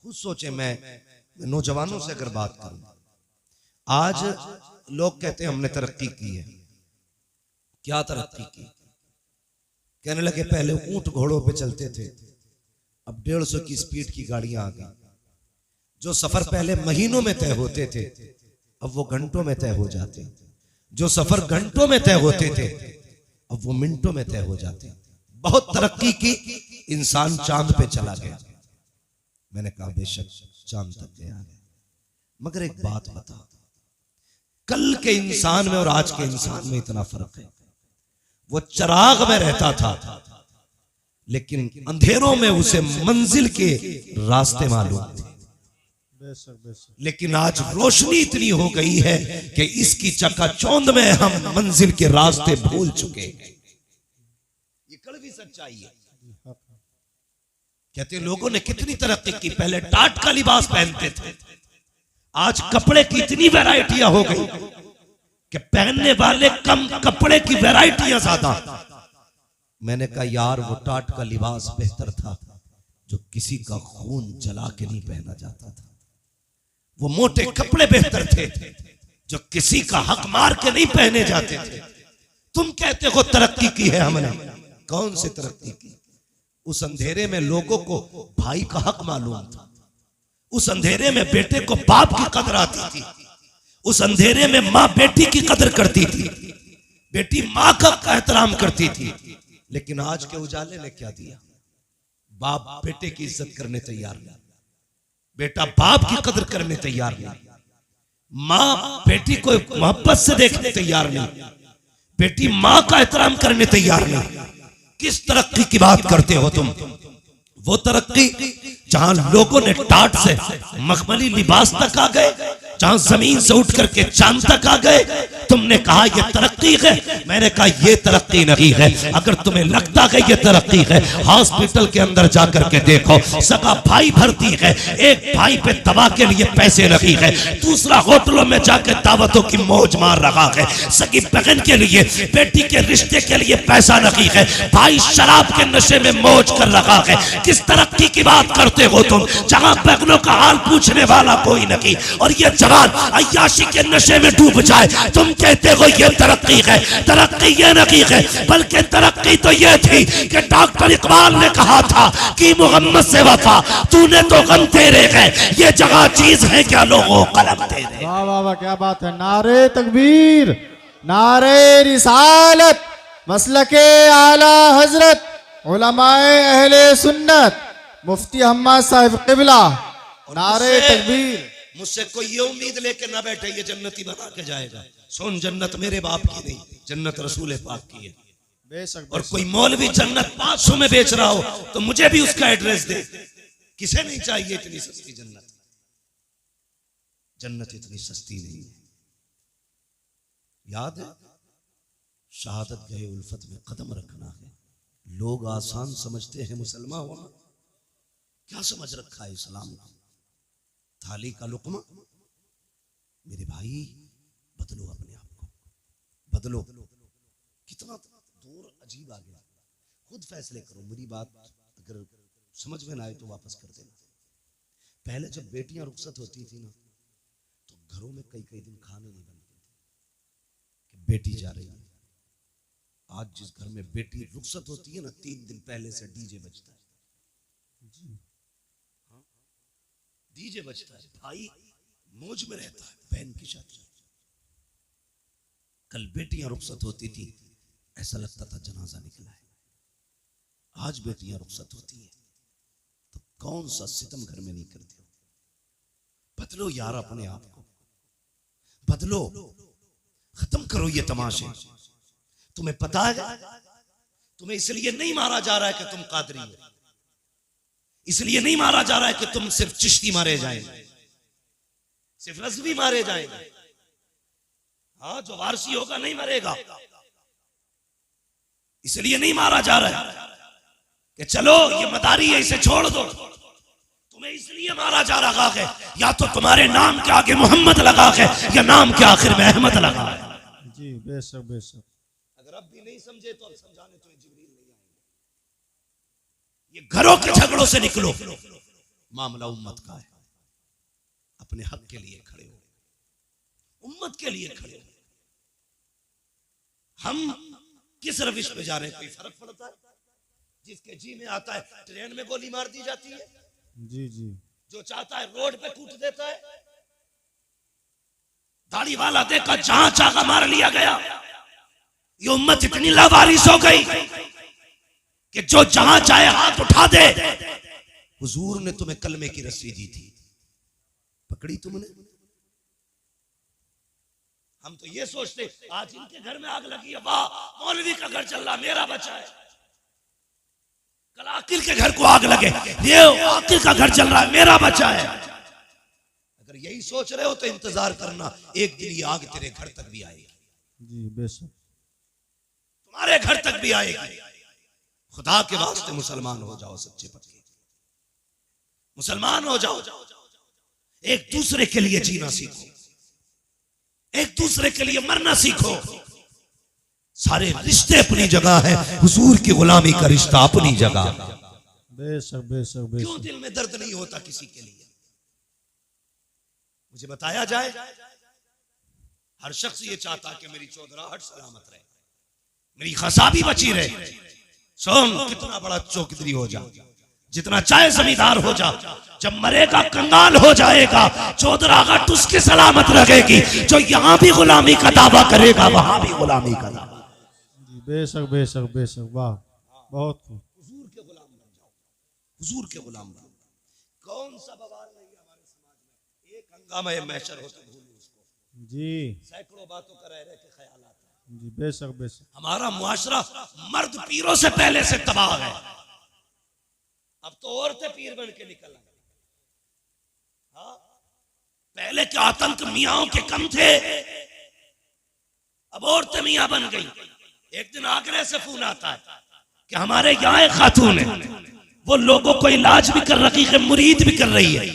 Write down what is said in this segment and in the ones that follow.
खुद सोचे। मैं नौजवानों से अगर बात करूं, आज लोग कहते हैं हमने तरक्की की है। क्या तरक्की की? कहने लगे पहले ऊंट घोड़ों पे चलते थे, अब 150 की स्पीड की गाड़ियां आ गई। जो सफर पहले महीनों में तय होते थे अब वो घंटों में तय हो जाते। जो सफर घंटों में तय होते थे अब वो मिनटों में तय हो जाते। बहुत तरक्की की, इंसान चांद पे चला गया। मैंने कहा बेशक चांद तक गया है, मगर एक बात बता, कल के इंसान में और आज के इंसान में इतना फर्क है। वो चिराग में रहता था लेकिन अंधेरों में उसे मंजिल के रास्ते मालूम थे। लेकिन आज रोशनी इतनी हो गई है कि इसकी चकाचौंध में हम मंजिल के रास्ते भूल चुके हैं। ये कड़वी सच्चाई है। कहते लोगों ने कितनी तरक्की की, पहले टाट का लिबास पहनते थे, आज कपड़े की इतनी वैरायटियां हो गई कि पहनने वाले कम, कपड़े की वैरायटियां ज्यादा। मैंने कहा यार वो टाट का लिबास बेहतर था जो किसी का खून जला के नहीं पहना जाता था। वो मोटे कपड़े बेहतर थे जो किसी का हक मार के नहीं पहने जाते थे। तुम कहते हो तरक्की की है हमने, कौन सी तरक्की की? उस अंधेरे में लोगों को भाई का हक मालूम था। उस अंधेरे में बेटे को बाप की कदर आती थी। उस अंधेरे में माँ बेटी की कदर करती थी, बेटी माँ का एहतराम करती थी। लेकिन आज के उजाले ने क्या दिया? बाप बेटे की इज्जत करने तैयार नहीं, बेटा बाप की कदर करने तैयार नहीं, माँ बेटी को मोहब्बत से देखने तैयार नहीं, बेटी माँ का एहतराम करने तैयार नहीं। किस तरक्की की बात करते हो तुम? वो तरक्की जहां लोगों ने टाट से मखमली लिबास तक आ गए, जहां जमीन से उठ करके चांद तक आ गए। तुमने कहा ये तरक्की है, मैंने कहा ये तरक्की नहीं है। अगर तुम्हें लगता है ये तरक्की है, हॉस्पिटल के अंदर जाकर के देखो, सगा भाई भर्ती है, एक भाई पे दवा के लिए पैसे नहीं है, दूसरा होटलों में जाकर दावतों की मौज मार रहा है, सगी बहन के लिए, बेटी के रिश्ते के लिए पैसा नहीं है, भाई शराब के नशे में मौज कर रहा है। किस तरक्की की बात करते हो तुम, जहां बहनों का हाल पूछने वाला कोई नहीं और ये जवान अय्याशी के नशे में डूब जाए। तुम कहते हो ये तरक्की है। तरक्की ये नहीं है, बल्कि तरक्की तो ये थी कि डॉक्टर इकबाल ने कहा था कि मोहम्मद से वफा तूने तो गम तेरे है, ये जगह चीज है क्या लोगों कलम तेरे। वाह वाह वाह, क्या बात है। नारे तकबीर, नारे रिसालत, मसलके आला हजरत, उलमाए अहले सुन्नत, मुफ्ती अहमद साहिब क़िबला। नारे तकबीर। मुझसे कोई ये उम्मीद लेके ना बैठे ये जन्नती बना के जाएगा। सुन, जन्नत मेरे बाप की नहीं, जन्नत रसूल पाक की है। बेशक। और कोई मौलवी जन्नत 500 में बेच रहा हो तो मुझे भी उसका एड्रेस दे। किसे नहीं चाहिए इतनी सस्ती जन्नत? जन्नत इतनी सस्ती नहीं है। याद है, शहादत गए उल्फत में कदम रखना है। लोग आसान समझते हैं मुसलमान होना, क्या समझ रखा है इस्लाम को? थाली का लुकमा। मेरे भाई बदलो अपने आप को, बदलो। कितना दूर अजीब आ गया, खुद फैसले करो। मेरी बात अगर समझ में ना आए तो वापस कर देना। पहले जब बेटियां रुखसत होती थी ना तो घरों में कई कई दिन खाने नहीं बनते थे कि बेटी जा रही है। आज जिस घर में बेटी रुखसत होती है ना, 3 दिन पहले से डीजे बजता है। डीजे बजता है, भाई मौज में रहता है, बहन की शादी। कल बेटियां रुखसत होती थी, ऐसा लगता था जनाजा निकला है। आज बेटियां रुखसत होती है तो कौन सा सितम घर में नहीं करते हो? बदलो यार अपने आप को, बदलो, खत्म करो ये तमाशे। तुम्हें पता है तुम्हें इसलिए नहीं मारा जा रहा है कि तुम कादरी हो, इसलिए नहीं मारा जा रहा है कि तुम सिर्फ चिश्ती मारे जाएंगे, सिर्फ रज़वी मारे जाएंगे। हाँ, जो वारसी होगा नहीं मरेगा। इसलिए नहीं मारा जा रहा है कि चलो ये मदारी है इसे छोड़ दो। तुम्हें इसलिए मारा जा रहा है या तो तुम्हारे नाम के आगे मोहम्मद लगा है या नाम के आखिर में अहमद लगा है। जी बेशक बेशक। अगर अब भी नहीं समझे तो अब समझाने तो जिब्रील नहीं आएंगे। ये घरों के झगड़ों से निकलो, मामला उम्मत का है। अपने हक के लिए खड़े हो, उम्मत के लिए खड़े हो। हम किस रविश पे जा रहे हैं, कोई फर्क पड़ता है? जिसके जी में आता है ट्रेन में गोली मार दी जाती है, जी जी। जो चाहता है रोड पे कूट देता है। दाढ़ी वाला देखा जहां चाहा मार लिया गया। ये उम्मत इतनी लावारिस हो गई कि जो जहां चाहे हाथ उठा दे। हुजूर ने तुम्हें कलमे की रस्सी दी थी, पकड़ी तुमने? हम तो ये सोचते आज इनके घर में आग लगी है, वाह मौलवी का घर चल रहा, मेरा बचा है। कल आकिल के घर को आग लगे, ये आकिल का घर चल रहा है, मेरा बचा है। अगर यही सोच रहे हो तो इंतजार करना, एक दिन ये आग तेरे घर तक भी आएगी। जी बेशक, तुम्हारे घर तक भी आएगी। खुदा के वास्ते मुसलमान हो जाओ, सच्चे पक्के मुसलमान हो जाओ। एक दूसरे के लिए जीना सीखो, एक दूसरे के लिए मरना सीखो। सारे रिश्ते अपनी जगह है, हुजूर की गुलामी का रिश्ता अपनी जगह। बेशक बेशक क्यों बेशक। दिल में दर्द नहीं होता किसी के लिए? मुझे बताया जाए। हर शख्स ये चाहता कि मेरी चौधराहट सलामत रहे, मेरी खसाबी बची रहे। सोम कितना बड़ा चौधरी हो जा, जितना चाहे जमींदार हो जा, जब मरेगा कंगाल हो जाएगा। चौधराहट उसकी सलामत रहेगी जो यहां भी गुलामी का दावा करेगा, वहां भी गुलामी का दावा। बेशक बेशक बेशक, वाह बहुत खूब। हुजूर के गुलाम बन जाओ, हुजूर के गुलाम बन जाओ। कौन सा बवाल नहीं है हमारे समाज में, एक हंगामा महशर हो तो भूलो उसको। जी सैकड़ों बातों का रह के ख्याल आता है। जी बेशक बेशक। हमारा मुआशरा मर्द पीरों से पहले से तबाह है। अब तो औरतें पीर बन के निकल आई। हाँ? पहले के आतंक मियाओं के कम थे, अब औरतें मियां बन गई। एक दिन आगरे से फोन आता है कि हमारे यहाँ एक खातून है, वो लोगों को इलाज भी कर रही है, मुरीद भी कर रही है।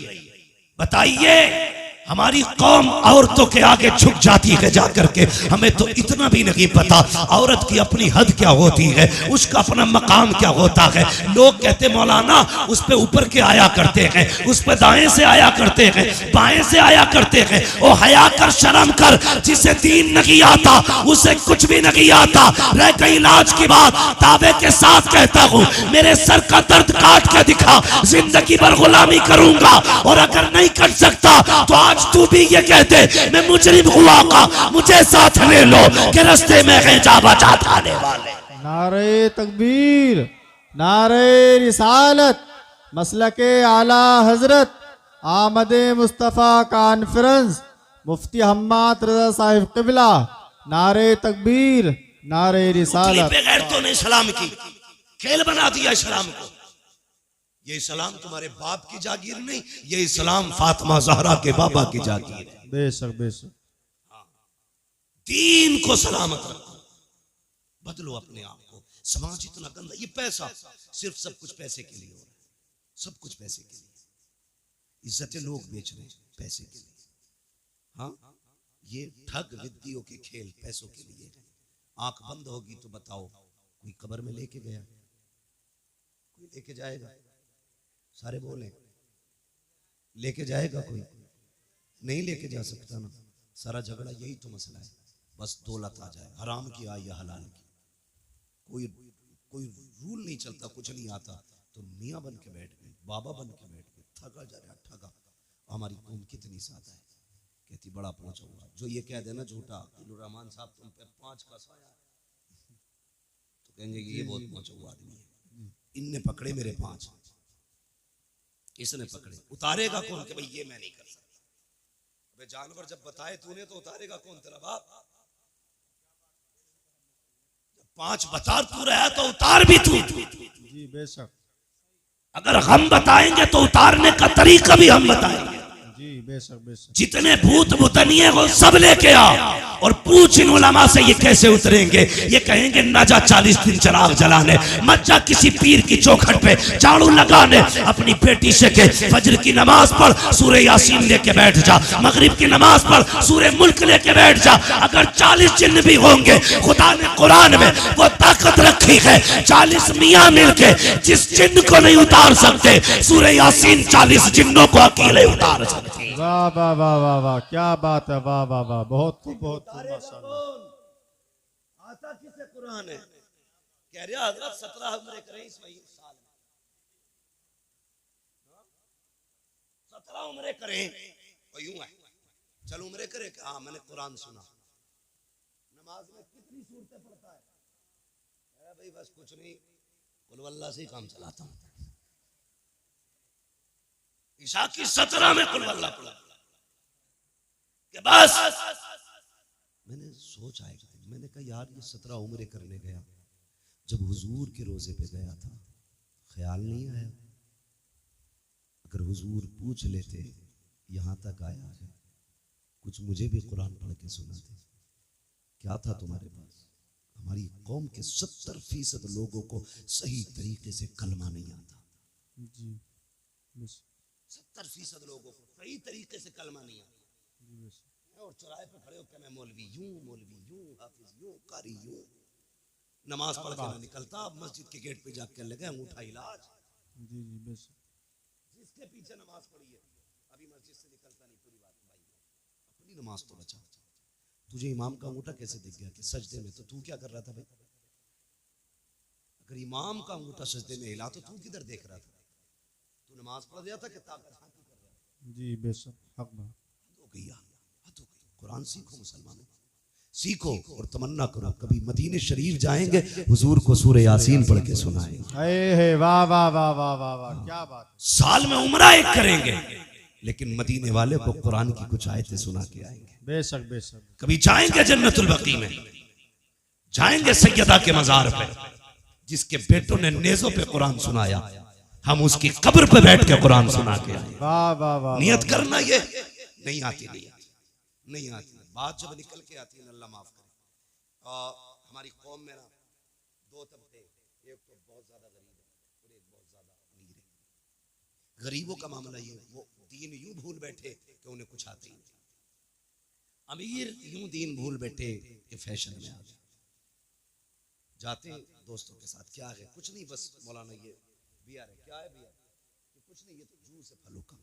बताइए हमारी कौम औरतों के आगे झुक जाती है जाकर के। हमें तो इतना भी नहीं पता औरत की अपनी हद क्या होती है, उसका अपना मकाम क्या होता है। लोग कहते मौलाना उस पे ऊपर के आया करते हैं, उस पे दाएं से आया करते हैं, बाएं से आया करते हैं। ओ हया कर, शर्म कर, जिसे दीन नहीं आता उसे कुछ भी नहीं आता। रह गई इलाज की बात, दावे के साथ कहता हूँ मेरे सर का दर्द काट के दिखा, जिंदगी भर गुलामी करूंगा। और अगर नहीं कर सकता तो आज तू भी ये कहते मैं मुजरिम हुआ का, मुझे साथ ले लो कि रास्ते में है जा बचा थाने वाले। नारे तकबीर, नारे रिसालत, मसलके आला हजरत, आमदे मुस्तफ़ा कॉन्फ्रेंस, मुफ्ती हम्माद रज़ा साहिब क़िबला। नारे तकबीर, नारे रिसालत। बगैर तो ने इस्लाम की खेल बना दिया इस्लाम को। ये इस्लाम तुम्हारे बाप की जागीर नहीं, ये इस्लाम फातिमा ज़हरा के बाबा की जागीर है। बेशक बेशक। दीन को सलामत रखो, बदलो अपने आप को। समाज इतना गंदा, ये पैसा सिर्फ सब कुछ पैसे के लिए हो रहा है, सब कुछ पैसे के लिए। इज्जतें लोग बेच रहे हैं पैसे के लिए। हाँ, ये ठग विद्तियों के खेल पैसों के लिए। आंख बंद होगी तो बताओ कोई कब्र में लेके गया, कोई लेके जाएगा? सारे बोले लेके जाएगा, कोई नहीं लेके जा सकता ना। सारा झगड़ा यही तो मसला है, बस दौलत आ जाए, हराम की आए या हलाल की। कोई रूल नहीं चलता, कुछ नहीं आता तो मियाँ बन के बैठ गए, बाबा बन के बैठ गए। ठगा जा रहा, ठगा। हमारी कौम कितनी सादा है, कहती बड़ा पहुंचा हुआ। जो ये कह देना झूठा रहमान साहब तुम पे 5 का साया तो कहेंगे ये बहुत पहुंचा हुआ आदमी है। इनने पकड़े मेरे 5, इसने पकड़े, उतारेगा कौन कि भाई ये मैं नहीं कर सकता। अबे जानवर जब बताए तूने तो उतारेगा कौन? तेरा बाप। जब 5 बता तू रहा तो उतार भी तू। जी बेशक। अगर हम बताएंगे तो उतारने का तरीका भी हम बताएंगे। जी बेशक बेशक। जितने भूत भूतनिये हो सब लेके आ, और पूछ इन उलमा से ये कैसे उतरेंगे। ये कहेंगे ना जा 40 दिन चिराग जलाने, मत जा किसी पीर की चौखट पे झाड़ू लगाने, अपनी बेटी से के फजर की नमाज पढ़, सूरह यासीन लेके बैठ जा, मगरिब की नमाज पढ़, सूरह मुल्क लेके बैठ जा। अगर 40 जिन्न भी होंगे, खुदा ने कुरान में वो ताकत रखी है, 40 मियाँ मिलके जिस जिन्न को नहीं उतार सकते, सूरह यासीन 40 जिन्नों को अकेले उतार सकते। वाह वाह वाह वाह वाह, क्या बात है, वाह वाह वाह, बहुत खूब, बहुत खूब, माशाअल्लाह। आता किसे कुरान है, कह रहा हजरत 17 उम्रे करें इस साल में, 17 उम्रे करें, और यूं है चल उम्रे करे कि हाँ मैंने कुरान सुना। नमाज में कितनी सूरतें पढ़ता है? भाई बस कुछ नहीं, कुल वल्लाह से ही काम चलाता हूँ। ईशा की 17 में कुल वल्लाह पढ़ा के बस मैंने सोच आया, मैंने कहा यार ये 17 उम्रे करने गया, जब हुजूर के रोजे पे गया था ख्याल नहीं आया, अगर हुजूर पूछ लेते यहां तक आया है, कुछ मुझे भी कुरान पढ़ के सुनाते, क्या था तुम्हारे पास? हमारी कौम के 70% लोगों को सही तरीके से कलमा नहीं आता जी, 70% लोगों को सही तरीके से कलमा नहीं आता। और चौराहे पे खड़े होकर मैं मौलवी यूं हाफिज यूं कारी यूं, नमाज पढ़ के ना निकलता, मस्जिद के गेट पे जाकर लगे अंगूठा इलाज। जी जी बेशक, जिसके पीछे नमाज पढ़ी है अभी मस्जिद से निकलता नहीं, पूरी बात भाई अपनी नमाज तो बचा। तुझे इमाम का अंगूठा कैसे दिख गया कि सजदे में, तो तू क्या कर रहा था भाई? अगर इमाम का अंगूठा सजदे में हिला तो तू किधर देख रहा था? तू नमाज पढ़ रहा था कि ताकत हाथी कर रहा था? जी बेशक, हक बात। हो गई कुरान सीखो मुसलमानों, सीखो और तमन्ना करो कभी मदीने शरीफ जाएंगे, हुजूर को सूरह यासीन पढ़ के सुनाएंगे। वाह वाह वाह वाह वाह वाह, क्या बात। साल में उम्रा एक करेंगे, लेकिन मदीने वाले को कुरान की कुछ आयतें सुना के आएंगे। बेशक बेशक, कभी जाएंगे जन्नतुल बकी में, जाएंगे सैयदा के मजार पे, जिसके बेटों ने नेज़ों पे कुरान सुनाया, हम उसकी कब्र पे बैठ के कुरान सुना के आए। वाह वाह वाह, नियत करना ये नहीं आती, नहीं आती बात जब निकल के आती है, अल्लाह माफ करे। हमारी कौम में ना 2 तबके, एक तो बहुत ज्यादा गरीब है और एक बहुत ज्यादा अमीर है। गरीबों का मामला ये, वो दीन यूं भूल बैठे कि उन्हें कुछ आते ही नहीं। अमीर यूं दीन भूल बैठे कि फैशन में आ गए। जाते हैं दोस्तों के साथ, क्या है? कुछ नहीं, बस मौलाना ये बियर है। क्या है बियर? कुछ नहीं, ये तो जूस है फलों का,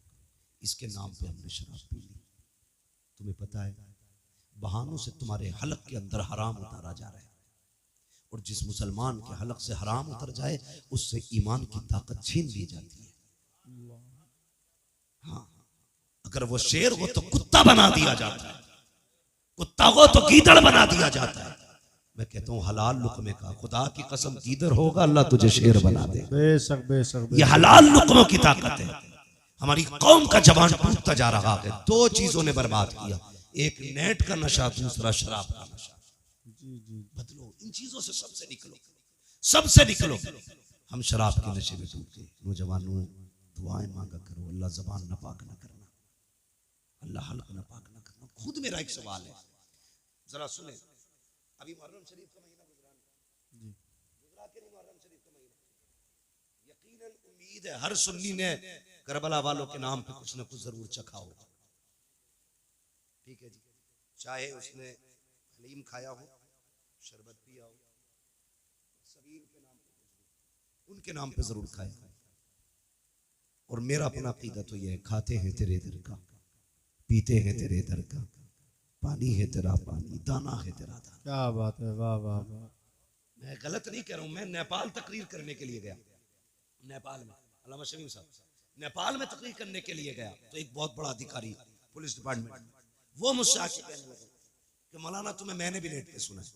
इसके नाम पे हमने शराब पी ली। तुम्हें पता है बहानों से तुम्हारे हलक के अंदर हराम उतारा जा रहा है, और जिस मुसलमान के हलक से हराम उतर जाए उससे ईमान की ताकत छीन ली जाती है। हाँ, अगर वो शेर हो तो कुत्ता बना दिया जाता है, कुत्ता हो तो गीदड़ बना दिया जाता है। मैं कहता हूँ हलाल लुकमे का, खुदा की कसम गीदड़ होगा अल्लाह तुझे शेर बना दे। बेशक बेशक, ये हलाल लुकमों की ताकत है। हमारी कौम का जवान टूटता जा रहा है। 2 चीजों ने बर्बाद किया, एक नेट का नशा, दूसरा शराब का नशा। जी जी, बदलो इन चीजों से, सबसे निकलो, सबसे निकलो। हम शराब के नशे में डूब गए। नौजवानों दुआएं मांगा करो, अल्लाह जबान नापाक ना करना, अल्लाह हल्क नापाक ना करना। खुद मेरा एक सवाल है, जरा सुने। अभी मुहर्रम शरीफ का महीना गुजरा के नहीं, मुहर्रम शरीफ का महीना, यकीनन उम्मीद है हर सुन्नी ने करबला वालों के नाम पे कुछ ना कुछ जरूर चखा होगा। ठीक है जी, चाहे उसने हलीम खाया हो, शरबत पिया हो, सबील के नाम पे उनके नाम पे जरूर खाया। और मेरा अपना अकीदा तो यह है, खाते हैं तेरे दर का, पीते हैं तेरे दर का, पानी है तेरा पानी, दाना है तेरा दाना। क्या बात है, वाह वाह वाह। मैं गलत नहीं कह रहा हूं, मैं नेपाल तकरीर करने के लिए गया, नेपाल में अल्लामा शमीम साहब, नेपाल में तकरीर करने के लिए गया, तो एक बहुत बड़ा अधिकारी पुलिस डिपार्टमेंट, वो मुझसे आके कहने लगे कि मौलाना तुम्हें मैंने भी नेट पे सुना है,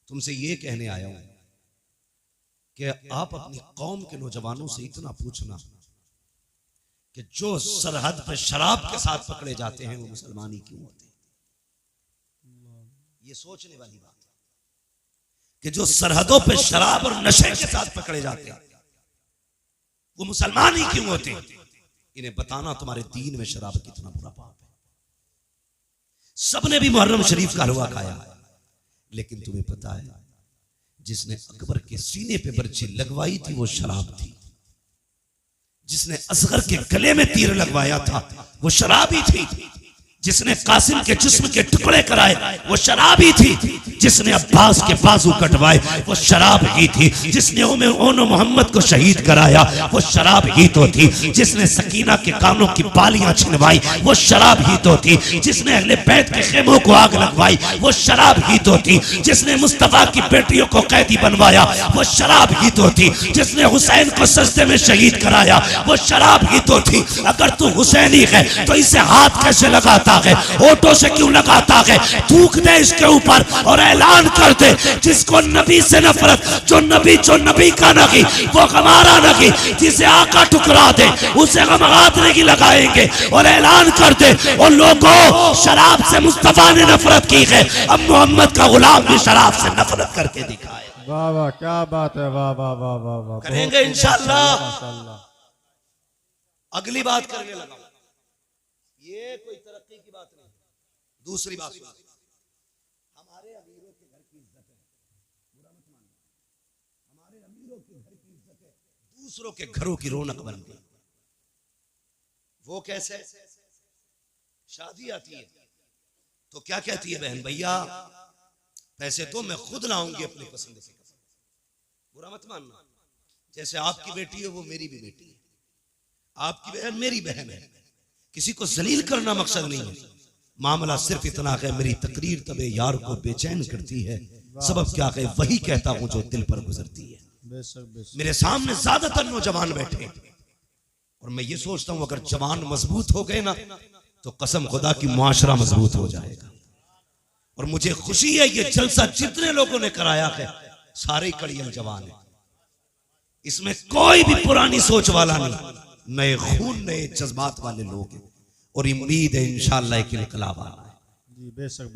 तुमसे ये कहने आया हूं कि आप अपनी कौम के नौजवानों से इतना पूछना कि जो सरहद पे शराब के साथ पकड़े जाते हैं वो मुसलमान ही क्यों होते हैं। ये सोचने वाली बात है कि जो सरहदों पे शराब और नशे के साथ पकड़े जाते हैं वो मुसलमान ही क्यों होते हैं। इन्हें बताना तुम्हारे दीन में शराब कितना बुरा पाप है। सबने भी मुहर्रम शरीफ का हलवा खाया, लेकिन तुम्हें पता है जिसने अकबर के सीने पे बर्छी लगवाई थी वो शराब थी, जिसने असगर के गले में तीर लगवाया था वो शराबी थी, जिसने कासिम के जिस्म के टुकड़े कराए वो शराबी थी, जिसने अब्बास के बाजू कटवाए वो शराब ही थी, जिसने ओनो मोहम्मद को शहीद कराया वो शराब ही तो थी, जिसने सकीना के कानों की बालियां छिनवाई वो शराब ही तो थी, जिसने अहले बैत के खेमों को आग लगवाई वो शराब ही तो थी, जिसने मुस्तफा की बेटियों को कैदी बनवाया वो शराब ही तो थी, जिसने हुसैन को सजदे में शहीद कराया वो शराब ही तो थी। अगर तू हुसैनी है तो इसे हाथ कैसे लगाता है, होठों से क्यों लगाता है? थूक दे इसके ऊपर और ऐलान कर दे, जिसको नबी से नफरत, जो नबी का नहीं वो हमारा नहीं, जिसे आका ठुकरा दे उसे हम हाथ नहीं लगाएंगे, और ऐलान कर दे और लोगों शराब से मुस्तफा ने नफरत की है, अब मोहम्मद का गुलाम भी शराब से नफरत करके दिखाए। वाह वाह क्या बात है, वाह वाह वाह वाह वाह, करेंगे इंशाअल्लाह। अगली बात करने लगा, ये कोई तरक्की की बात नहीं। दूसरी बात, हमारे अमीरों के घर की इज्जत है, बुरा मत मानना, हमारे अमीरों के घर की इज्जत है, दूसरों के घरों की रौनक बन गई। वो कैसे? शादी आती है तो क्या कहती है बहन, भैया पैसे तो मैं खुद लाऊंगी अपनी पसंद से कपड़े। बुरा मत मानना, जैसे आपकी बेटी है वो मेरी भी बेटी है, आपकी बहन मेरी बहन है, किसी को जलील करना मकसद नहीं है। मामला सिर्फ इतना है, मेरी तकरीर तबे यार को बेचैन करती है, सबब क्या है वही कहता हूं जो दिल पर गुजरती है। मेरे सामने ज्यादातर नौजवान बैठे और मैं ये सोचता हूं अगर जवान मजबूत हो गए ना तो कसम खुदा की मुआशरा मजबूत हो जाएगा। और मुझे खुशी है ये जलसा जितने लोगों ने कराया है सारे कड़ियल जवान है, इसमें कोई भी पुरानी सोच वाला नहीं, नए खून नए जज्बात वाले लोग हैं, और उम्मीद है इंशाअल्लाह एक इनकलाब आना है,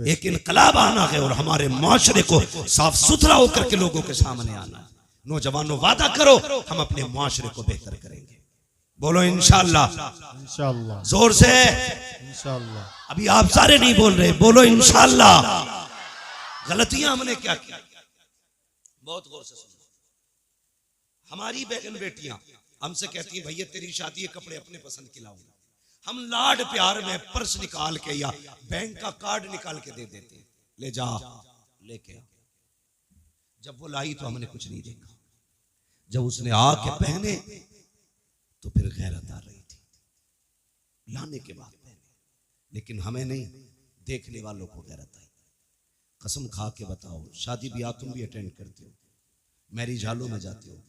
एक इनकलाब आना है और हमारे माशरे को साफ सुथरा होकर के लोगों के सामने आना है। नौजवानों वादा करो हम अपने माशरे को बेहतर करेंगे, बोलो इंशाअल्लाह, इंशाअल्लाह, जोर से इंशाअल्लाह। अभी आप सारे नहीं बोल रहे, बोलो इंशाअल्लाह। गलतियां हमने क्या की, बहुत गौर से सुनो। हमारी बहन बेटियां हमसे कहती हैं भैया तेरी शादी है कपड़े अपने पसंद की लाऊंगा, हम लाड प्यार में पर्स निकाल के या बैंक का कार्ड निकाल के दे देते, ले जा लेके। जब वो लाई तो हमने कुछ नहीं देखा, जब उसने आके पहने तो फिर गैरत आ रही थी, लाने के बाद पहने, लेकिन हमें नहीं, देखने वालों को गैरत आई। कसम खा के बताओ, शादी ब्याह तुम भी अटेंड करते हो, मैरिज हॉलों में जाते हो,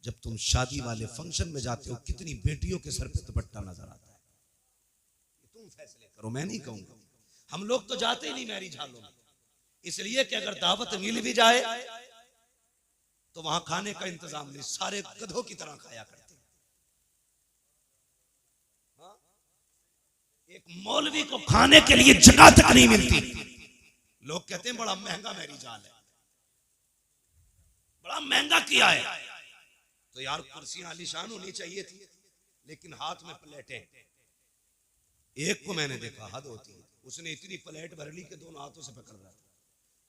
जब तुम शादी वाले फंक्शन में जाते हो कितनी बेटियों के सर पे दुपट्टा नजर आता है, तुम फैसले करो, मैं नहीं कहूंगा। हम लोग तो जाते ही नहीं मैरिज हॉलों में, इसलिए कि अगर दावत मिल भी जाए तो वहां खाने का इंतजाम नहीं, सारे गधों की तरह खाया करते हैं। हाँ? एक मौलवी को खाने के लिए जगह तक नहीं मिलती, लोग कहते हैं बड़ा महंगा मैरिज हॉल है, बड़ा महंगा किया है। तो यार कुर्सियां आलीशान होनी चाहिए थी, लेकिन हाथ में प्लेटें। एक को मैंने देखा, हद होती है, उसने इतनी प्लेट भर ली कि दोनों हाथों से पकड़ रहा था।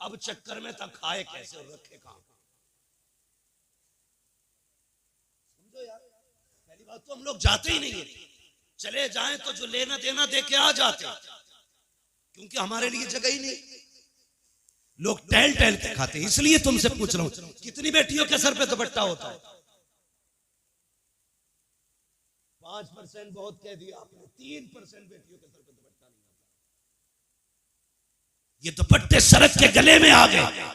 अब चक्कर में था खाए कैसे और रखे कहां। समझो यार, पहली बात तो हम लोग जाते ही नहीं है, चले जाएं तो जो लेना देना दे के आ जाते, क्योंकि हमारे लिए जगह ही नहीं। लोग टहल टहल के खाते, इसलिए तुमसे पूछ रहा हूं कितनी बेटियों के सर पे दुपट्टा होता है? 5% बहुत कह दिया आपने, 3% बेटियों के सर पे दुपट्टा नहीं होता। ये दुपट्टे सड़क के गले में आ गए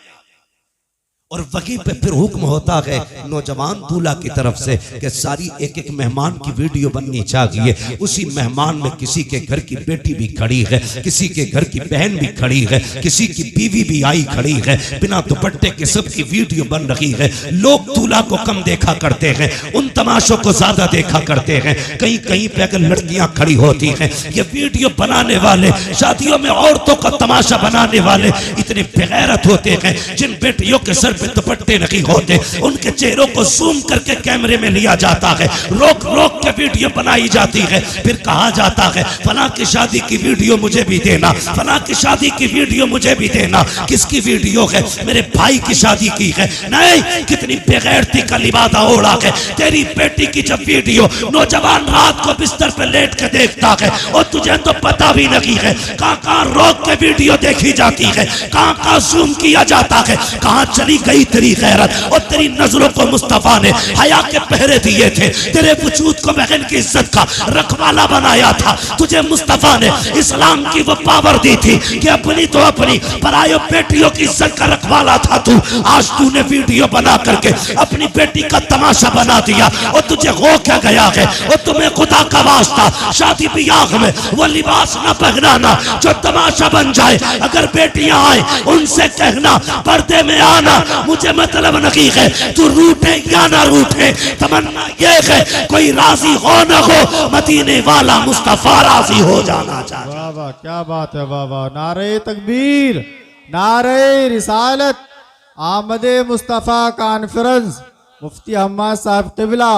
और वहीं पे फिर हुक्म होता है नौजवान दूल्हा की तरफ से कि सारी एक एक मेहमान की वीडियो बननी चाहिए। उसी मेहमान में किसी के घर की बेटी भी खड़ी है, किसी के घर की बहन भी खड़ी है, किसी की बीवी भी आई खड़ी है, बिना दुपट्टे के सबकी वीडियो बन रही है। लोग दूल्हा को कम देखा करते हैं, उन तमाशों को ज्यादा देखा करते हैं। कहीं कहीं पे अगर लड़कियां खड़ी होती हैं, ये वीडियो बनाने वाले, शादियों में औरतों का तमाशा बनाने वाले इतने बेगैरत होते हैं, जिन बेटियों के सर पे पे दुपट्टे नहीं होते, उनके चेहरों को जूम करके कैमरे में लिया जाता है, रोक रोक के वीडियो बनाई जाती है, फिर कहा जाता है फला की शादी की वीडियो मुझे भी देना, फला की शादी की वीडियो मुझे भी देना। किसकी वीडियो है? मेरे भाई की शादी की है। नहीं, कितनी बेगैरती का लिबादा ओढ़ा है। तेरी बेटी की जब वीडियो नौजवान रात को बिस्तर पे लेट के देखता है और तुझे तो पता भी नहीं है कहां कहां रोक के वीडियो देखी जाती है, कहां कहां जूम किया जाता है, कहां चली गई तेरी गैरत। और तेरी नजरों को मुस्तफा ने हया के पहरे दिए थे, तेरे वजूद को बहन की इज्जत का रखवाला बनाया था। तुझे मुस्तफा ने इस्लाम की वो पावर दी थी कि अपनी तो अपनी परायो बेटियों की इज्जत का रखवाला था तू। आज तूने वीडियो बना करके अपनी बेटी का तमाशा बना दिया और तुझे हो क्या गया है? और तुम्हें खुदा का वास्ता शादी ब्याह में वो लिबास न पहनाना जो तमाशा बन जाए। अगर बेटियां आए उनसे कहना पर्दे में आना, मुझे मतलब नहीं है तू रूठे या ना रूठे, तमन्ना ये है कोई राजी हो न हो, मदीने वाला मुस्तफा राजी हो जाना चाहिए। वाह वाह, क्या बात है, वाह वाह। नारे तकबीर, नारे रिसालत, आमदे मुस्तफा कॉन्फ्रेंस, मुफ्ती हम्माद साहब क़िबला,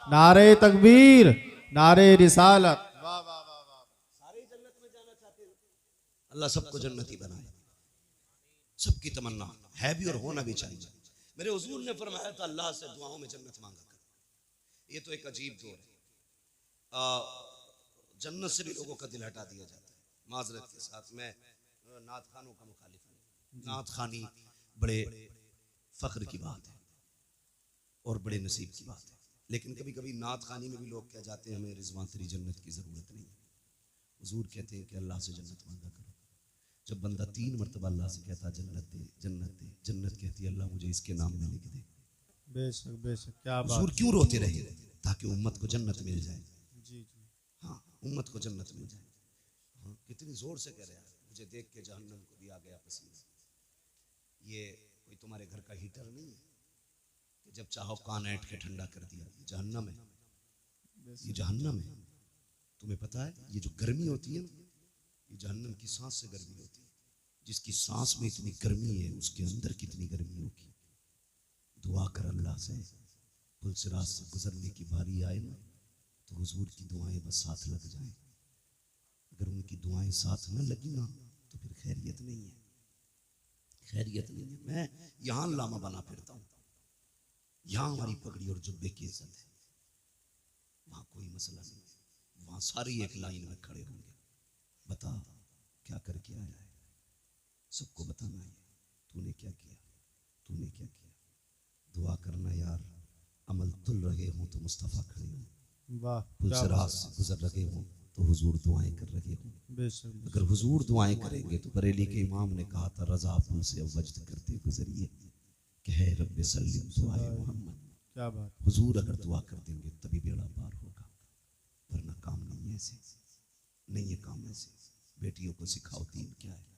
नारे तकबीर, नारे रिसालत। वाह वाह वाह वाह। अल्लाह सबको जन्नती बनाए, सबकी तमन्ना है भी और होना भी चाहिए। मेरे हुजूर ने फरमाया था अल्लाह से दुआओं में जन्नत मांगा कर। ये तो एक अजीब दौर है, जन्नत से भी लोगों का दिल हटा दिया जाता है। माजरत के साथ मैं नात खानों का मुखालिफ हूँ। नात खानी बड़े फख्र की बात है और बड़े नसीब की बात है, लेकिन कभी कभी नात खानी में भी लोग कह जाते हैं हमें रिजवान तेरी जन्नत की जरूरत नहीं है। हुजूर कहते हैं कि अल्लाह से जन्नत मांगा करो। जब बंदा 3 मरतबा अल्लाह से कहता जन्नत दे जन्नत दे, जन्नत कहती है अल्लाह मुझे इसके नाम में लिख दे। बेशक बेशक, क्या बात। हुजूर क्यों रोते रहे? ताकि उम्मत को जन्नत मिल जाए। जी जी, हाँ, उम्मत को जन्नत मिल जाए। हाँ, कितनी जोर से कह रहे हैं, मुझे देख के जहन्नम को भी आ गया पसीना। ये कोई तुम्हारे घर का हीटर नहीं है कि जब चाहो कान ऐंठ के ठंडा कर दिया। ये जहन्नम है, ये जहन्नम है। तुम्हें पता है ये जो गर्मी होती है ना, ये जहन्नम की सांस से गर्मी होती है। जिसकी सांस में इतनी गर्मी है उसके अंदर कितनी गर्मी होगी। दुआ कर अल्लाह से, पुलसिरात से गुजरने की बारी आए ना तो हुजूर की दुआएं बस साथ लग जाएं। अगर उनकी दुआएं साथ न लगी ना तो फिर खैरियत नहीं है, खैरियत नहीं है। मैं यहाँ लामा बना फिरता हूँ, यहाँ हमारी पगड़ी और जुब्बे की इज्जत है, वहाँ कोई मसला नहीं है। वहाँ सारी एक लाइन में खड़े होंगे, बता क्या करके आया है, सबको बताना है तूने क्या किया, तूने क्या किया। दुआ करना यार, अमल तुल रहे हो तो मुस्तफ़ा खड़े हो, वाह, पुलसिरात से गुजर रहे हो तो हुजूर दुआएं कर रहे हो। बेशक। अगर हुजूर दुआएं करेंगे तो बरेली के इमाम ने कहा था रजा पुल से वजद करते गुजरिए कि है रब्बे सल्लिम दुआए मोहम्मद। क्या बात। हुजूर अगर दुआ कर देंगे तभी बेड़ा पार होगा, वरना काम नहीं है ऐसे, नहीं है काम ऐसे। बेटियों को सिखाओ दीन क्या है,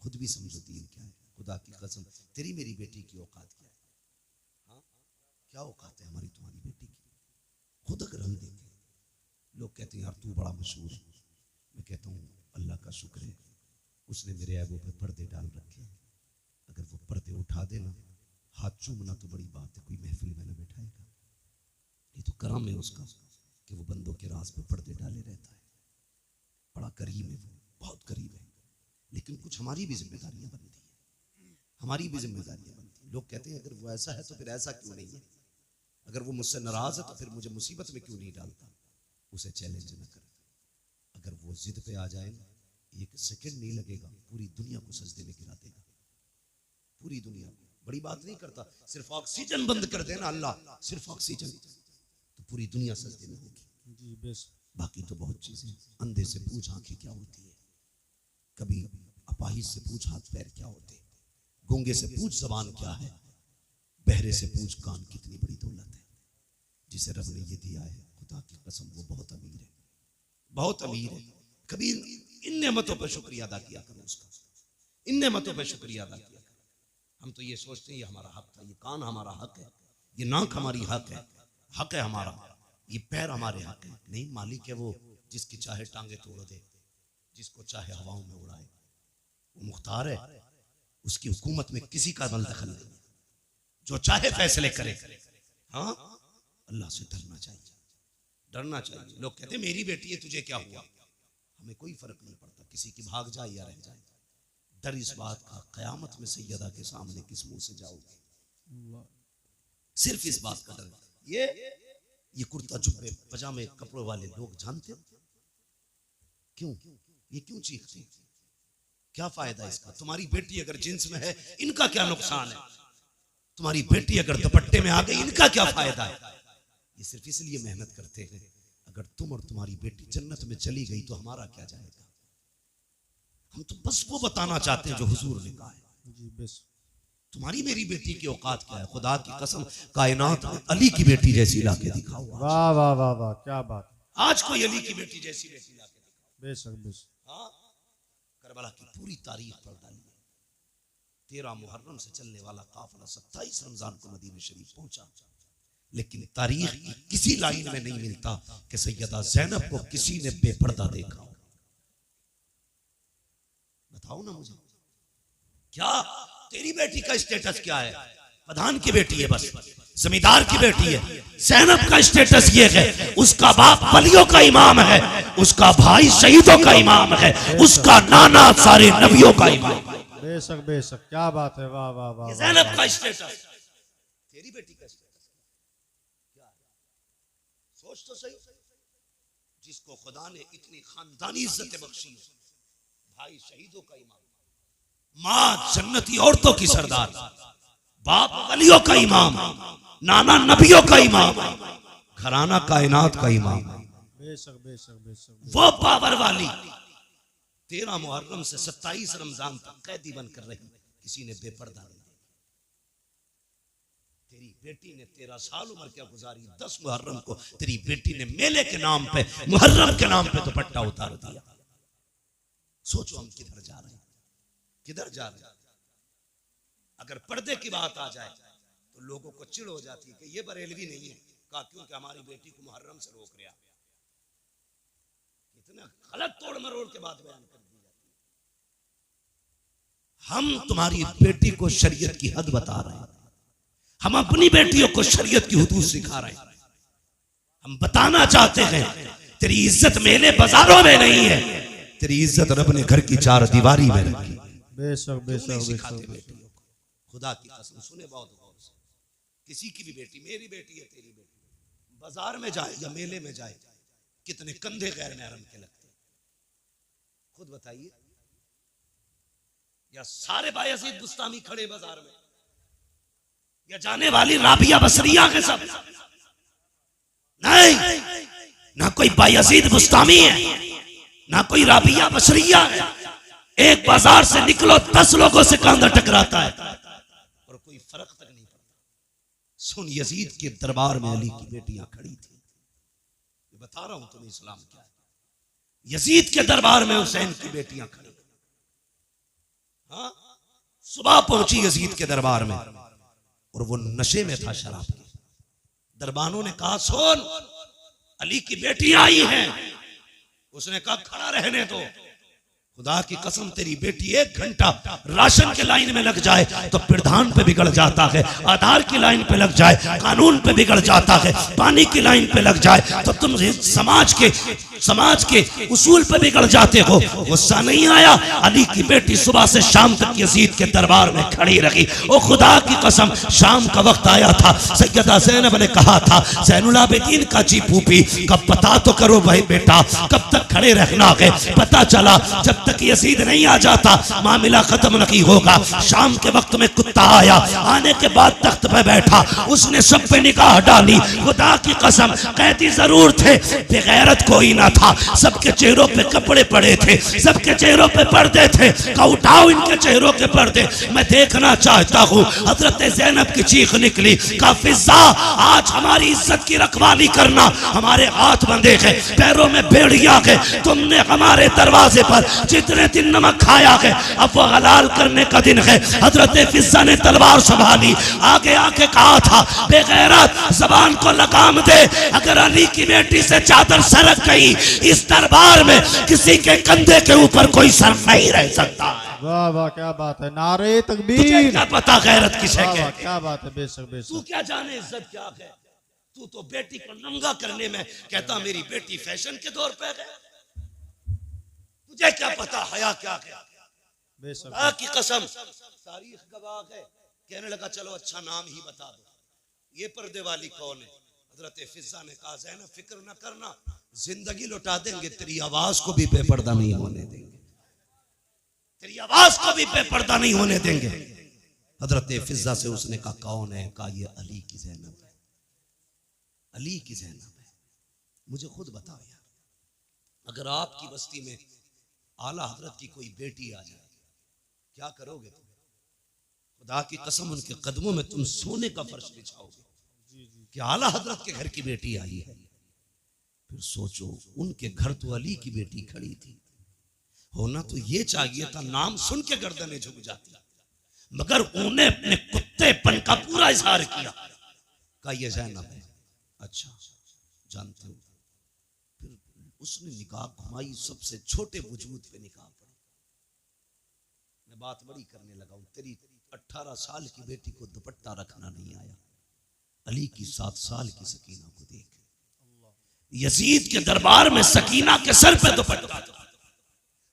खुद भी समझो दीन क्या है। खुदा की कसम तेरी मेरी बेटी की औकात क्या है? हाँ, क्या औकात है हमारी तुम्हारी बेटी की? खुद अगर हम देखें, लोग कहते हैं यार तू बड़ा मशहूर है। मैं कहता हूँ अल्लाह का शुक्र है उसने मेरे ऐबों पे पर्दे डाल रखे हैं। अगर वो पर्दे उठा देना, हाथ चूमना तो बड़ी बात है, कोई महफिल में न बैठाएगा। ये तो करम है उसका कि वो बंदों के राज पे पर्दे डाले रहता है। बड़ा करीब है वो, बहुत करीब है। लेकिन कुछ हमारी भी जिम्मेदारियां बनती है, हमारी भी जिम्मेदारियां बनती हैं। लोग कहते हैं अगर वो ऐसा है तो फिर ऐसा क्यों नहीं है? अगर वो मुझसे नाराज है तो फिर मुझे मुसीबत में क्यों नहीं डालता? उसे चैलेंज न कर। अगर वो जिद पे आ जाए ना, 1 सेकंड नहीं लगेगा, पूरी दुनिया को सजदे में गिरा देगा, पूरी दुनिया को। बड़ी बात नहीं करता, सिर्फ ऑक्सीजन बंद कर देना अल्लाह, सिर्फ ऑक्सीजन, तो पूरी दुनिया सजदे में होगी। जी बेशक। बाकी तो बहुत चीजें। अंधे से पूछ आंखें क्या होती है, कभी अपाहिज से पूछ हाथ पैर क्या होते, गूंगे से पूछ जबान क्या है, बहरे से पूछ कान कितनी बड़ी दौलत है। जिसे रब ने ये दिया है, खुदा की कसम वो बहुत अमीर है, बहुत अमीर है। कभी इन नेमतों पर शुक्रिया अदा किया करो उसका, इन नेमतों पर शुक्रिया अदा किया करो। हम तो ये सोचते हैं ये हमारा हक था, ये कान हमारा हक है, ये नाक हमारी हक है हमारा, ये पैर हमारे हक है। नहीं, मालिक है वो जिसकी चाहे टांगे तोड़ दे, जिसको चाहे हवाओं में उड़ाए, वो मुख्तार है, उसकी हुकूमत में किसी का दखल नहीं है। जो चाहे फैसले करे। हाँ, अल्लाह से डरना चाहिए, डरना चाहिए। लोग कहते हैं मेरी बेटी है, तुझे क्या हुआ? हमें कोई फर्क नहीं पड़ता, किसी की भाग जाए या रह जाए। डर इस बात का, कयामत में सैयदा के सामने किस मुंह से जाओगे, सिर्फ इस बात का डर। ये कुर्ता जुब्बे पजामे कपड़ों वाले लोग जानते हो क्यों? ये क्यों चीखते हैं? क्या फायदा इसका? तुम्हारी बेटी अगर जींस में है, इनका क्या नुकसान है? तुम्हारी बेटी अगर दुपट्टे में आ गई, इनका क्या फायदा है? ये सिर्फ इसलिए मेहनत करते हैं, अगर तुम और तुम्हारी बेटी जन्नत में चली गई तो हमारा क्या जाएगा? हम तो बस वो बताना चाहते हैं जो हुजूर ने कहा है। जी बस। तुम्हारी मेरी बेटी की औकात क्या है? खुदा की कसम, कायनात में अली की बेटी जैसी लाके दिखाओ। वाह वाह वाह वाह, क्या बात। आज कोई अली की बेटी जैसी बेटी लाके दिखाओ। बेशक बेशक। हाँ, करबला की पूरी तारीख पढ़ डाली। 13 मुहर्रम से चलने वाला काफिला 27 रमजान को मदीना शरीफ पहुंचा, लेकिन तारीख की किसी लाइन में नहीं मिलता कि सैयदा ज़ैनब को किसी ने बेपर्दा देखा। बताओ ना मुझे, क्या तेरी बेटी का स्टेटस क्या है? प्रधान की बेटी है, बस जमींदार की बेटी है। ज़ैनब का स्टेटस ये है, उसका बाप वलियों का इमाम है, उसका भाई शहीदों का इमाम है, उसका नाना सारे नबियों का इमाम है। बेशक बेशक, क्या बात है। वाह वाह वाह। ज़ैनब का स्टेटस, तेरी बेटी का स्टेटस क्या है? सोच तो सही। जिसको खुदा ने इतनी खानदानी इज्जत बख्शी, भाई शहीदों का इमाम, माँ जन्नती औरतों की सरदार, बाप वलियों का इमाम, नाना नबियों का इमाम, घराना कायनात का इमाम। बेशक बेशक बेशक। वो पावर वाली 13 मुहर्रम से 27 रमजान तक कैदी बनकर रही, किसी ने बेपर्दा नहीं। तेरी बेटी ने 13 साल उम्र क्या गुजारी, 10 मुहर्रम को तेरी बेटी ने मेले के नाम पे, मुहर्रम के नाम पे दुपट्टा उतार दिया। सोचो हम किधर जा रहे हैं, किधर जा रहे हैं। अगर पर्दे की बात आ जाए तो लोगों को चिढ़ हो जाती है कि ये बरेलवी नहीं है। कहा क्यों? कि हमारी बेटी को मुहर्रम से रोक रहा। इतना गलत तोड़ मरोड़ के बाद बयान कर दी जाती है। हम तुम्हारी बेटी को शरीयत की हद बता रहे हैं, हम अपनी बेटियों को शरीयत की हुदूद सिखा रहे हैं। हम बताना चाहते हैं तेरी इज्जत मेले बाजारों में नहीं है, तेरी इज्जत रब ने घर की 4 दीवारी में रखी। बेशक बेशक सिखाते बेशक। बेटियों को, खुदा की कसम सुने बहुत गौर से। किसी की भी बेटी, मेरी बेटी है, तेरी बेटी, बाजार में जाए या मेले में जाए, कितने कंधे गैर महरम के लगते हैं, खुद बताइए। या सारे बायजीद बुस्तामी खड़े बाजार में, या जाने वाली राबिया बसरिया के सब? नहीं, ना कोई बायजीद बुस्तामी है, ना कोई राबिया बसरिया है। एक बाजार से निकलो 10 लोगों से कंधा टकराता है और कोई फर्क तक नहीं पड़ता। सुन, यजीद के दरबार में अली की बेटियां खड़ी थी। बता रहा हूं तुम्हें इस्लाम क्या है। यजीद के दरबार में हुसैन की बेटियां खड़ी। हाँ, सुबह पहुंची यजीद के दरबार में और वो नशे में था, शराब के। दरबानों ने कहा सुन, अली की बेटियां आई हैं। उसने कहा खड़ा रहने दो, खुदा की कसम तेरी बेटी 1 घंटा राशन के लाइन में लग जाए तो प्रधान पे बिगड़ जाता है, आधार की लाइन पे लग जाए कानून पे बिगड़ जाता है, पानी की लाइन पे लग जाए तो तुम समाज के उसूल पे बिगड़ जाते हो। गुस्सा नहीं आया? अली की बेटी सुबह से शाम तक यजीद के दरबार में खड़ी रही। ओ खुदा की कसम, शाम का वक्त आया था, सैयदा ज़ैनब ने कहा था ज़ैनुल आबिदीन का जी फूफी, कब पता तो करो भाई बेटा, कब तक खड़े रहना है? पता चला जब तक यजीद नहीं आ जाता मामला खत्म नहीं होगा। शाम के वक्त में कुत्ता आया, आने के बाद तख्त पे बैठा, उसने सब पे निगाह डाली। खुदा की कसम, कैदी जरूर थे, बेगैरत कोई ना था। सबके चेहरों पे कपड़े पड़े थे, सबके चेहरों पे पर्दे थे। का उठाओ इनके चेहरों के पर्दे, मैं देखना चाहता हूँ। हजरत ज़ैनब की चीख निकली, का फिजा, आज हमारी इज्जत की रखवाली करना, हमारे हाथ बंधे हैं, पैरों में बेड़ियां है। तुमने हमारे दरवाजे पर जितने दिन नमक खाया है, अब वो हलाल करने का दिन है। हजरत फिजा ने तलवार संभाली, आगे आके कहा था बेगैरत, जबान को लगाम दे, अगर अली की बेटी से चादर सरक गई, इस दरबार में किसी के कंधे के ऊपर कोई सर नहीं रह सकता। वाह वाह, क्या बात है। नारे तुझे तकबीर। क्या पता गैरत किसे वाह वाह, कहते हैं? क्या बात है। बेशक तू बेशक। क्या जाने इज्जत क्या है? तू तो बेटी को नंगा करने में कहता मेरी बेटी फैशन के दौर पे है। तुझे क्या पता हया क्या है? बेशक खुदा की कसम तारीख गवाह है। कहने लगा चलो अच्छा नाम ही बता दो, ये पर्दे वाली कौन है? हजरत फिजा ने कहा ज़ैनब फिक्र न करना, जिंदगी लौटा देंगे, तेरी आवाज को भी बेपर्दा नहीं होने देंगे, तेरी आवाज को भी बेपर्दा नहीं होने देंगे। हजरत फिजा से उसने कहा कौन है? कहा ये अली की ज़ैनब है, अली की ज़ैनब है। मुझे खुद बताओ यार, अगर आपकी बस्ती में आला हजरत की कोई बेटी आ जाए क्या करोगे तुम? खुदा की कसम उनके कदमों में तुम सोने का फर्श बिछाओगे कि आला हजरत के घर की बेटी आई है। फिर सोचो उनके घर तो अली की बेटी खड़ी थी, होना तो ये चाहिए था नाम सुन के गर्दनें झुक जाती, मगर उन्हें अपने कुत्तेपन का पूरा इजहार किया। कहा ये ज़ैनब है। अच्छा जानते हो? फिर उसने निकाह घुमाई, सबसे छोटे वजूद पे निकाह पड़ी। मैं बात बड़ी करने लगा हूं, तेरी 18 साल की बेटी को दुपट्टा रखना नहीं आया, अली की 7 साल की सकीना को देख। यजीद के दरबार में सकीना के सर पे दुपट्टा था।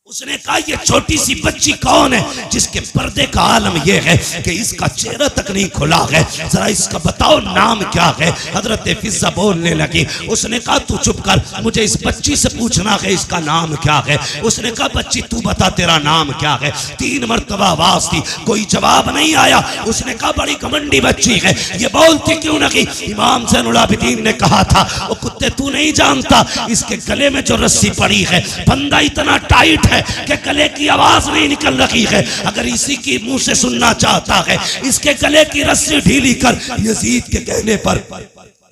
उसने कहा ये छोटी सी बच्ची कौन है जिसके पर्दे का आलम यह है कि इसका चेहरा तक नहीं खुला है, जरा इसका बताओ नाम क्या है? हजरत फिजा बोलने लगी। उसने कहा तू चुप कर, मुझे इस बच्ची से पूछना है इसका नाम क्या है। उसने कहा बच्ची तू बता तेरा नाम क्या है। 3 मरतबा आवाज थी, कोई जवाब नहीं आया। उसने कहा बड़ी घमंडी बच्ची है, ये बोलती क्यों नहीं? इमाम ज़ैनुल आबिदीन ने कहा था वो कुत्ते तू नहीं जानता, इसके गले में जो रस्सी पड़ी है फंदा इतना टाइट है कि गले की आवाज नहीं निकल रही है। अगर इसी की मुंह से सुनना चाहता है इसके गले की रस्सी ढीली कर। यजीद के कहने पर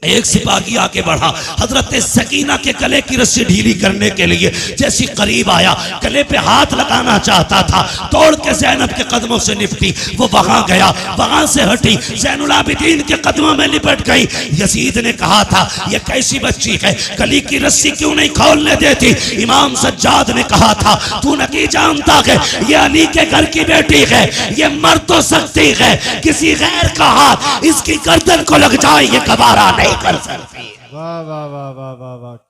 एक सिपाही आके बढ़ा, हजरत सकीना के गले की रस्सी ढीली करने के लिए जैसी करीब आया, गले पे हाथ लगाना चाहता था, तोड़ के ज़ैनब के कदमों से निपटी। वो वहां गया, वहां से हटी, ज़ैनुल आबिदीन के कदमों में लिपट गई। यजीद ने कहा था ये कैसी बच्ची है, गले की रस्सी क्यों नहीं खोलने देती? इमाम सज्जाद ने कहा था तू नहीं जानता है ये अली के घर की बेटी है, ये मर तो सकती है, किसी गैर का हाथ इसकी गर्दन को लग जाए ये गवारा नहीं कर सकती। वाह वाह वाह वाह वाह वाह।